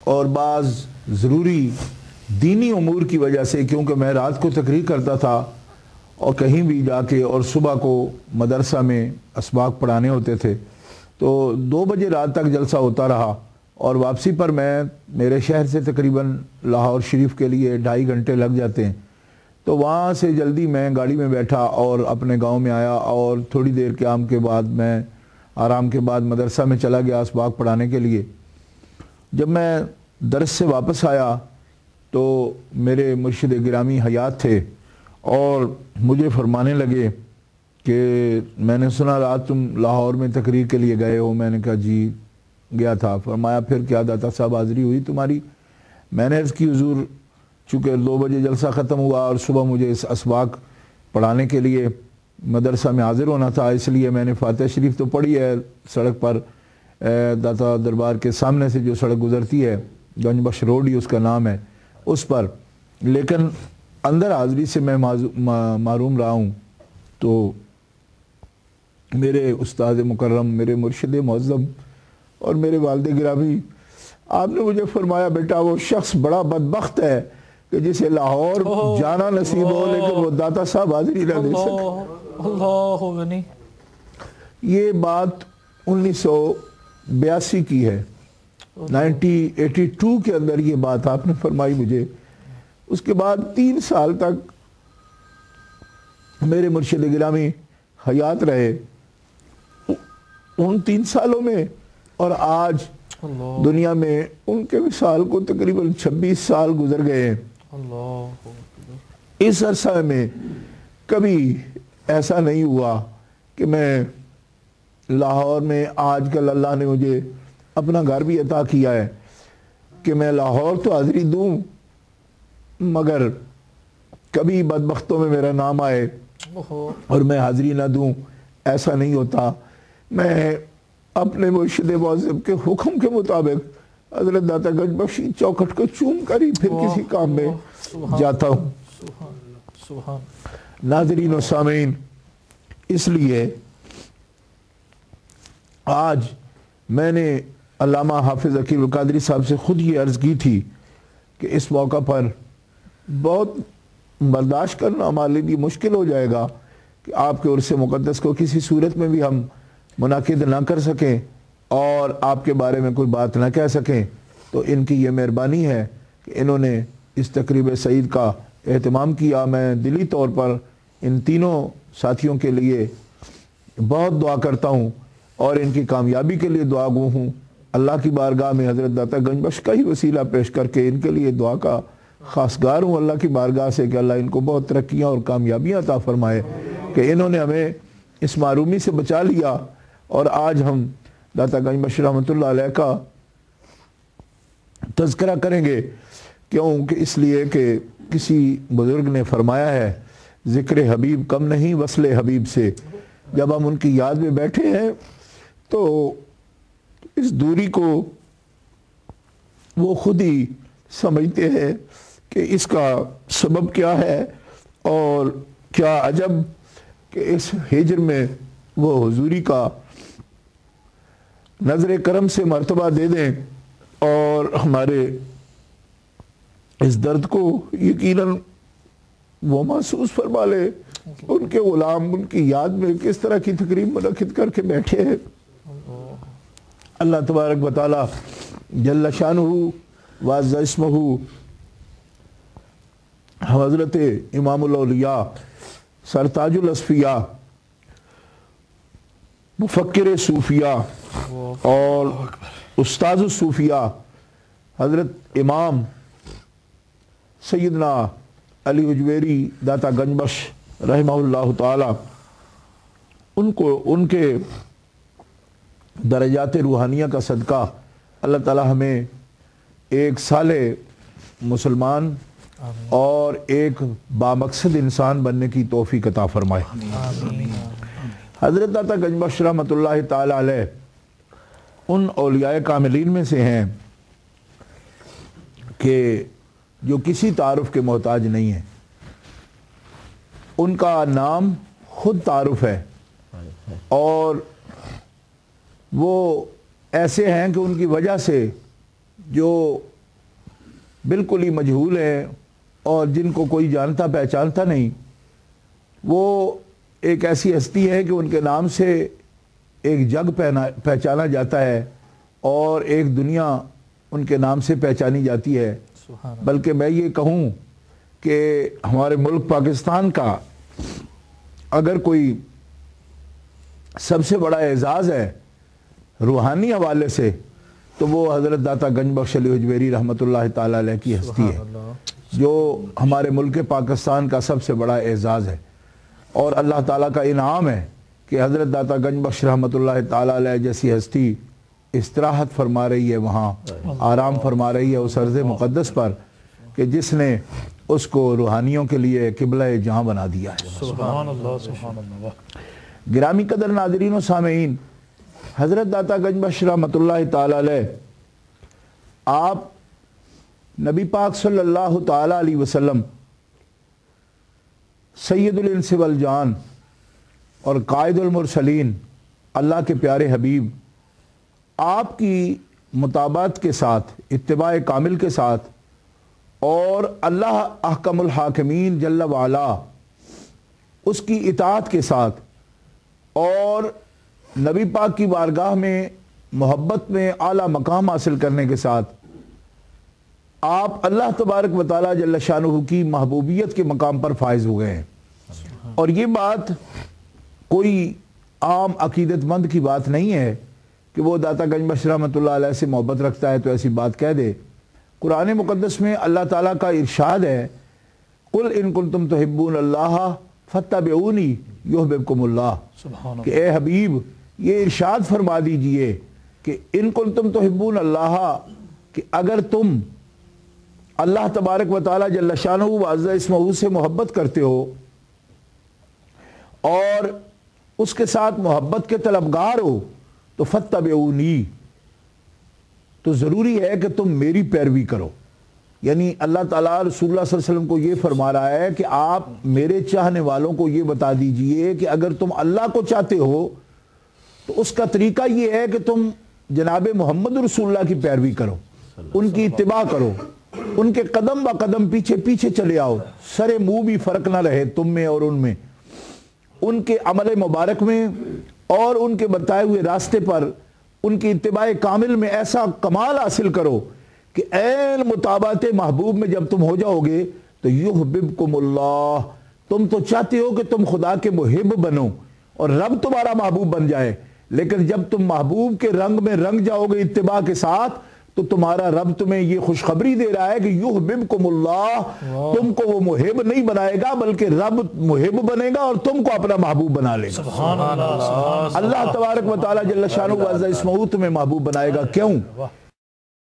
اور بعض ضروری دینی امور کی وجہ سے، کیونکہ میں رات کو تقریر کرتا تھا اور کہیں بھی جا کے، اور صبح کو مدرسہ میں اسباق پڑھانے ہوتے تھے، تو 2 بجے رات تک جلسہ ہوتا رہا، اور واپسی پر میرے شہر سے تقریباً لاہور شریف کے لیے 2.5 گھنٹے لگ جاتے ہیں، تو وہاں سے جلدی میں گاڑی میں بیٹھا اور اپنے گاؤں میں آیا، اور تھوڑی دیر قیام کے بعد میں آرام کے بعد مدرسہ میں چلا گیا اسباق پڑھانے کے لیے۔ جب میں درس سے واپس آیا تو میرے مرشد گرامی حیات تھے اور مجھے فرمانے لگے کہ میں نے سنا رات تم لاہور میں تقریر کے لیے گئے ہو۔ میں نے کہا جی گیا تھا۔ فرمایا پھر کیا داتا صاحب حاضری ہوئی تمہاری؟ میں نے عرض کی حضور چونکہ 2 بجے جلسہ ختم ہوا اور صبح مجھے اس اسباق پڑھانے کے لیے مدرسہ میں حاضر ہونا تھا، اس لیے میں نے فاتحہ شریف تو پڑھی ہے سڑک پر، داتا دربار کے سامنے سے جو سڑک گزرتی ہے، گنج بخش روڈ ہی اس کا نام ہے، اس پر، لیکن اندر حاضری سے میں محروم رہا ہوں۔ تو میرے استاد مکرم، میرے مرشد معظم اور میرے والد گرامی، آپ نے مجھے فرمایا بیٹا وہ شخص بڑا بدبخت ہے کہ جسے لاہور جانا نصیب ہو لیکن وہ داتا صاحب حاضری نہ دے سکے۔ اللہ غنی۔ یہ بات 1982 کی ہے، 1982 کے اندر یہ بات آپ نے فرمائی مجھے۔ اس کے بعد 3 سال تک میرے مرشد گرامی حیات رہے۔ ان 3 سالوں میں اور آج دنیا میں ان کے وصال کو تقریباً 26 سال گزر گئے ہیں۔ اس عرصہ میں کبھی ایسا نہیں ہوا کہ میں لاہور میں، آج کل اللہ نے مجھے اپنا گھر بھی عطا کیا ہے، کہ میں لاہور تو حاضری دوں مگر کبھی بدبختوں میں میرا نام آئے اور میں حاضری نہ دوں، ایسا نہیں ہوتا۔ میں اپنے مرشد معظم کے حکم کے مطابق حضرت داتا گنج بخشی چوکھٹ کو چوم کر ہی پھر کسی کام میں جاتا ہوں۔ ناظرین و سامعین، اس لیے آج میں نے علامہ حافظ عقیل القادری صاحب سے خود یہ عرض کی تھی کہ اس موقع پر بہت برداشت کرنا ہمارے لیے مشکل ہو جائے گا کہ آپ کے عرص مقدس کو کسی صورت میں بھی ہم منعقد نہ کر سکیں اور آپ کے بارے میں کوئی بات نہ کہہ سکیں، تو ان کی یہ مہربانی ہے کہ انہوں نے اس تقریب سعید کا اہتمام کیا۔ میں دلی طور پر ان تینوں ساتھیوں کے لیے بہت دعا کرتا ہوں اور ان کی کامیابی کے لیے دعا گو ہوں۔ اللہ کی بارگاہ میں حضرت داتا گنج بخش کا ہی وسیلہ پیش کر کے ان کے لیے دعا کا خواستگار ہوں اللہ کی بارگاہ سے کہ اللہ ان کو بہت ترقیاں اور کامیابیاں عطا فرمائے، کہ انہوں نے ہمیں اس معرومی سے بچا لیا اور آج ہم داتا گنج بخش رحمۃ اللہ علیہ کا تذکرہ کریں گے۔ کیوں کہ اس لیے کہ کسی بزرگ نے فرمایا ہے ذکر حبیب کم نہیں وصل حبیب سے۔ جب ہم ان کی یاد میں بیٹھے ہیں تو اس دوری کو وہ خود ہی سمجھتے ہیں کہ اس کا سبب کیا ہے، اور کیا عجب کہ اس ہجر میں وہ حضوری کا نظر کرم سے مرتبہ دے دیں اور ہمارے اس درد کو یقیناً وہ محسوس فرما لے۔ ان کے غلام ان کی یاد میں کس طرح کی تقریب منعقد کر کے بیٹھے ہیں۔ اللہ تبارک و تعالی جل شانہ وعز اسمہ حضرت امام الاولیاء سرتاج الاصفیاء مفکر صوفیاء اور استاذ الصوفیاء حضرت امام سیدنا علی حجویری داتا گنج بخش رحمہ اللہ تعالی، ان کے درجات روحانیہ کا صدقہ اللہ تعالی ہمیں ایک صالح مسلمان اور ایک بامقصد انسان بننے کی توفیق عطا فرمائے۔ حضرت داتا گنج بخش رحمۃ اللہ تعالی علیہ ان اولیاء کاملین میں سے ہیں کہ جو کسی تعارف کے محتاج نہیں ہیں۔ ان کا نام خود تعارف ہے، اور وہ ایسے ہیں کہ ان کی وجہ سے جو بالکل ہی مجہول ہیں اور جن کو کوئی جانتا پہچانتا نہیں، وہ ایک ایسی ہستی ہے کہ ان کے نام سے ایک جگ پہچانا جاتا ہے اور ایک دنیا ان کے نام سے پہچانی جاتی ہے۔ بلکہ میں یہ کہوں کہ ہمارے ملک پاکستان کا اگر کوئی سب سے بڑا اعزاز ہے روحانی حوالے سے تو وہ حضرت داتا گنج بخش علی حجویری رحمۃ اللہ تعالی علیہ کی ہستی ہے، جو ہمارے ملک پاکستان کا سب سے بڑا اعزاز ہے، اور اللہ تعالیٰ کا انعام ہے کہ حضرت داتا گنج بخش رحمۃ اللہ تعالی علیہ جیسی ہستی استراحت فرما رہی ہے، وہاں آرام فرما رہی ہے اس ارض مقدس پر کہ جس نے اس کو روحانیوں کے لیے قبلہ جہاں بنا دیا ہے۔ سبحان اللہ سبحان اللہ۔ گرامی قدر ناظرین و سامعین، حضرت داتا گنج بخش رحمۃ اللہ تعالی علیہ آپ نبی پاک صلی اللہ تعالی علیہ وسلم سید الانس والجان اور قائد المرسلین، اللہ کے پیارے حبیب، آپ کی مطابعت کے ساتھ، اتباع کامل کے ساتھ اور اللہ احکم الحاکمین جل وعلا اس کی اطاعت کے ساتھ اور نبی پاک کی بارگاہ میں محبت میں اعلیٰ مقام حاصل کرنے کے ساتھ آپ اللہ تبارک و تعالیٰ جل شانہ کی محبوبیت کے مقام پر فائز ہو گئے ہیں۔ اور یہ بات کوئی عام عقیدت مند کی بات نہیں ہے کہ وہ داتا گنج بخش رحمۃ اللہ علیہ سے محبت رکھتا ہے تو ایسی بات کہہ دے۔ قرآن مقدس میں اللہ تعالیٰ کا ارشاد ہے، قل ان کنتم تحبون اللہ فاتبعونی یحببکم اللہ، کہ اے حبیب یہ ارشاد فرما دیجئے کہ ان کنتم تحبون اللہ، کہ اگر تم اللہ تبارک و تعالی جل شانہ وعز اسمہ سے محبت کرتے ہو اور اس کے ساتھ محبت کے طلبگار ہو تو فاتبعونی، تو ضروری ہے کہ تم میری پیروی کرو۔ یعنی اللہ تعالیٰ رسول اللہ صلی اللہ علیہ وسلم کو یہ فرما رہا ہے کہ آپ میرے چاہنے والوں کو یہ بتا دیجئے کہ اگر تم اللہ کو چاہتے ہو تو اس کا طریقہ یہ ہے کہ تم جناب محمد رسول اللہ کی پیروی کرو، ان کی اتباع کرو، ان کے قدم با قدم پیچھے پیچھے چلے آؤ، سر منہ بھی فرق نہ رہے تم میں اور ان میں، ان کے عمل مبارک میں اور ان کے بتائے ہوئے راستے پر ان کی اتباع کامل میں ایسا کمال حاصل کرو کہ عین مطابعت محبوب میں جب تم ہو جاؤ گے تو یحببکم اللہ، تم تو چاہتے ہو کہ تم خدا کے محب بنو اور رب تمہارا محبوب بن جائے، لیکن جب تم محبوب کے رنگ میں رنگ جاؤ گے اتباع کے ساتھ تو تمہارا رب تمہیں یہ خوشخبری دے رہا ہے کہ یحببکم اللہ، تم کو وہ محب نہیں بنائے گا بلکہ رب محب بنے گا اور تم کو اپنا محبوب بنا لے گا۔ سبحان اللہ۔ اللہ تبارک و تعالی جل شانہ وعز اسمہ تمہیں محبوب بنائے گا۔ کیوں؟